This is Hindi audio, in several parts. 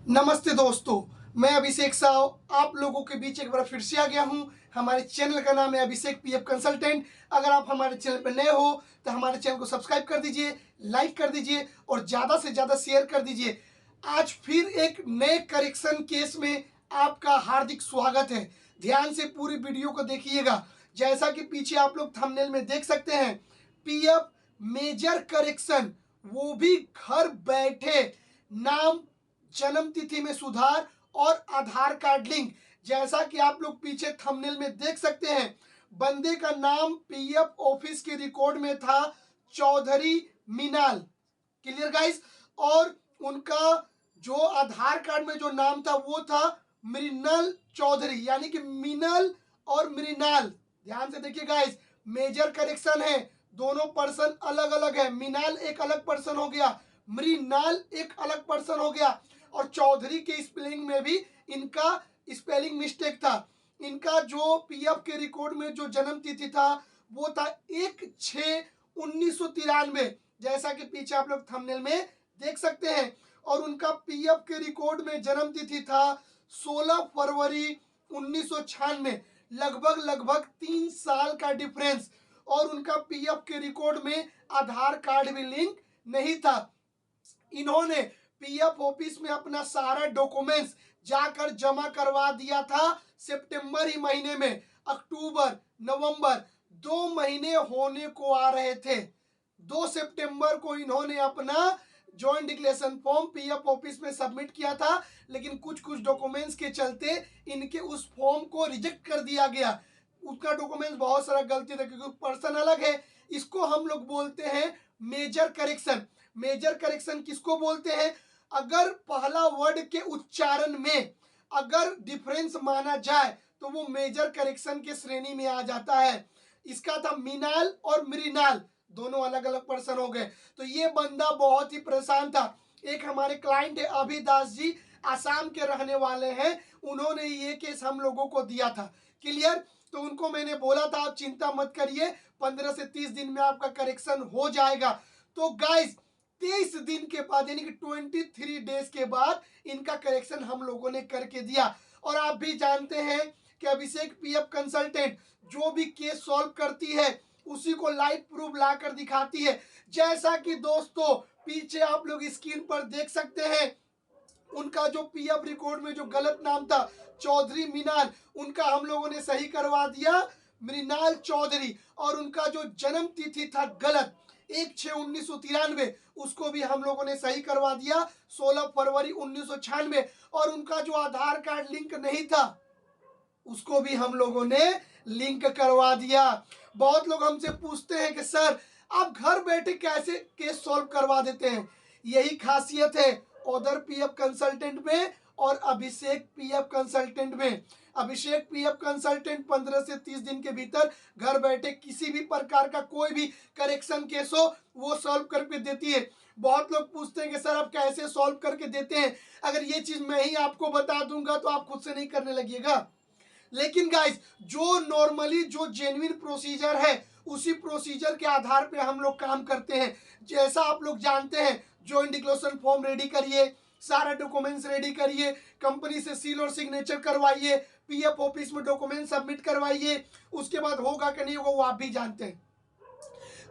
नमस्ते दोस्तों, मैं अभिषेक साव आप लोगों के बीच एक बार फिर से आ गया हूं। हमारे चैनल का नाम है अभिषेक पीएफ कंसल्टेंट। अगर आप हमारे चैनल पर नए हो तो हमारे चैनल को सब्सक्राइब कर दीजिए, लाइक कर दीजिए और ज़्यादा से ज़्यादा शेयर कर दीजिए। आज फिर एक नए करेक्शन केस में आपका हार्दिक स्वागत है। ध्यान से पूरी वीडियो को देखिएगा। जैसा कि पीछे आप लोग थंबनेल में देख सकते हैं, पीएफ मेजर करेक्शन, वो भी घर बैठे। नाम, जन्म तिथि में सुधार और आधार कार्ड लिंक। जैसा कि आप लोग पीछे थंबनेल में देख सकते हैं, बंदे का नाम पीएफ ऑफिस के रिकॉर्ड में था चौधरी मीनाल। Clear guys. और उनका जो आधार कार्ड में जो नाम था वो था मृणाल चौधरी, यानी कि मीनल और मृणाल। ध्यान से देखिए गाइस, मेजर करेक्शन है, दोनों पर्सन अलग अलग है। मीनाल एक अलग पर्सन हो गया, मृणाल एक अलग पर्सन हो गया। और चौधरी के स्पेलिंग में भी इनका स्पेलिंग मिस्टेक था। इनका जो पीएफ के रिकॉर्ड में जो जन्म तिथि था वो था 1/6/1993, जैसा कि पीछे आप लोग थंबनेल में देख सकते हैं। और उनका पीएफ के रिकॉर्ड में जन्म तिथि था 16 फरवरी 1996। लगभग 3 साल का डिफरेंस। और उनका पीएफ के रिकॉर्ड में आधार कार्ड भी लिंक नहीं था। इन्होंने पीएफ ऑफिस में अपना सारा डॉक्यूमेंट्स जाकर जमा करवा दिया था सितंबर ही महीने में। अक्टूबर, नवंबर 2 महीने होने को आ रहे थे। 2 सितंबर को इन्होंने अपना joint declaration form PF office में सबमिट किया था, लेकिन कुछ डॉक्यूमेंट्स के चलते इनके उस फॉर्म को रिजेक्ट कर दिया गया। उसका डॉक्यूमेंट्स बहुत सारा गलती था क्योंकि पर्सन अलग है। इसको हम लोग बोलते हैं मेजर करेक्शन। मेजर करेक्शन किसको बोलते हैं? अगर पहला वर्ड के उच्चारण में अगर डिफरेंस माना जाए तो वो मेजर करेक्शन के श्रेणी में आ जाता है। इसका था मीनाल और मृणाल, दोनों अलग अलग पर्सन हो गए। तो ये बंदा बहुत ही परेशान था। एक हमारे क्लाइंट है अभिदास जी, आसाम के रहने वाले हैं। उन्होंने ये केस हम लोगों को दिया था। क्लियर। तो उनको मैंने बोला था आप चिंता मत करिए, 15 से 30 दिन में आपका करेक्शन हो जाएगा। तो गाइस 23 दिन के बाद, यानी कि 23 डेज के बाद इनका करेक्शन हम लोगों ने करके दिया। और आप भी जानते हैं कि अभिषेक पीएफ कंसल्टेंट जो भी केस सॉल्व करती है उसी को लाइव प्रूफ लाकर दिखाती है। जैसा कि दोस्तों पीछे आप लोग स्क्रीन पर देख सकते हैं, उनका जो पीएफ रिकॉर्ड में जो गलत नाम था चौधरी मीनाल, उनका हम लोगों ने सही करवा दिया मृणाल चौधरी। और उनका जो जन्म तिथि था गलत 1/6/1993, उसको भी हम लोगों ने सही करवा दिया 16 फरवरी 1996। और उनका जो आधार कार्ड लिंक नहीं था उसको भी हम लोगों ने लिंक करवा दिया। बहुत लोग हमसे पूछते हैं कि सर आप घर बैठे कैसे केस सॉल्व करवा देते हैं? यही खासियत है ओदर पीएफ कंसल्टेंट में और अभिषेक पीएफ कंसल्टेंट में। अभिषेक पीएफ कंसल्टेंट 15 से 30 दिन के भीतर घर बैठे किसी भी प्रकार का कोई भी करेक्शन केस हो वो सॉल्व करके देती है। बहुत लोग पूछते हैं कि सर आप कैसे सॉल्व करके देते हैं? अगर ये चीज मैं ही आपको बता दूंगा तो आप खुद से नहीं करने लगिएगा। लेकिन गाइस जो नॉर्मली जो जेन्युइन प्रोसीजर है उसी प्रोसीजर के आधार पे हम लोग काम करते हैं। जैसा आप लोग जानते हैं, जॉइंट डिक्लेरेशन फॉर्म रेडी करिए, सारा डॉक्यूमेंट्स रेडी करिए, कंपनी से सील और सिग्नेचर करवाइए, पीएफ ऑफिस में डॉक्यूमेंट सबमिट करवाइए। उसके बाद होगा कि नहीं होगा वो आप भी जानते हैं।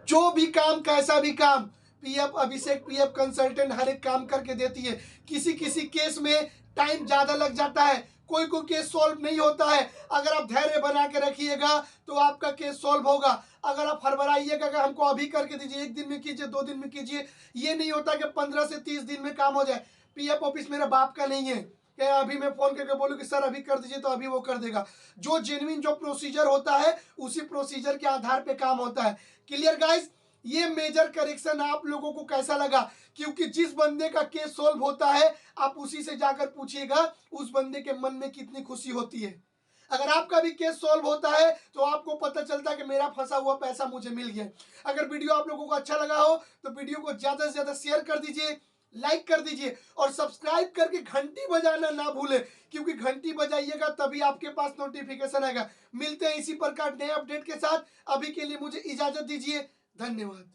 जो भी काम, कैसा भी काम, पीएफ अभिषेक पीएफ कंसल्टेंट हर एक काम करके देती है। किसी किसी केस में टाइम ज्यादा लग जाता है, कोई कोई केस सॉल्व नहीं होता है। अगर आप धैर्य बना के रखिएगा तो आपका केस सॉल्व होगा। अगर आप हड़बड़ाइएगा कि हमको अभी करके दीजिए, 1 दिन में कीजिए, 2 दिन में कीजिए, ये नहीं होता कि 15 से 30 दिन में काम हो जाए। पीएफ ऑफिस मेरे बाप का नहीं है कि अभी मैं फोन करके बोलूँ कि सर अभी कर दीजिए तो अभी वो कर देगा। जो जेन्युइन जो प्रोसीजर होता है उसी प्रोसीजर के आधार पे काम होता है। Clear guys. ये मेजर करेक्शन आप लोगों को कैसा लगा? क्योंकि जिस बंदे का केस सॉल्व होता है आप उसी से जाकर पूछिएगा उस बंदे के मन में कितनी खुशी होती है। अगर आपका भी केस सॉल्व होता है तो आपको पता चलता है कि मेरा फंसा हुआ पैसा मुझे मिल गया। अगर वीडियो आप लोगों को अच्छा लगा हो तो वीडियो को ज्यादा से ज्यादा शेयर कर दीजिए, लाइक कर दीजिए और सब्सक्राइब करके घंटी बजाना ना भूलें, क्योंकि घंटी बजाइएगा तभी आपके पास नोटिफिकेशन आएगा। मिलते हैं इसी प्रकार नए अपडेट के साथ। अभी के लिए मुझे इजाजत दीजिए। धन्यवाद।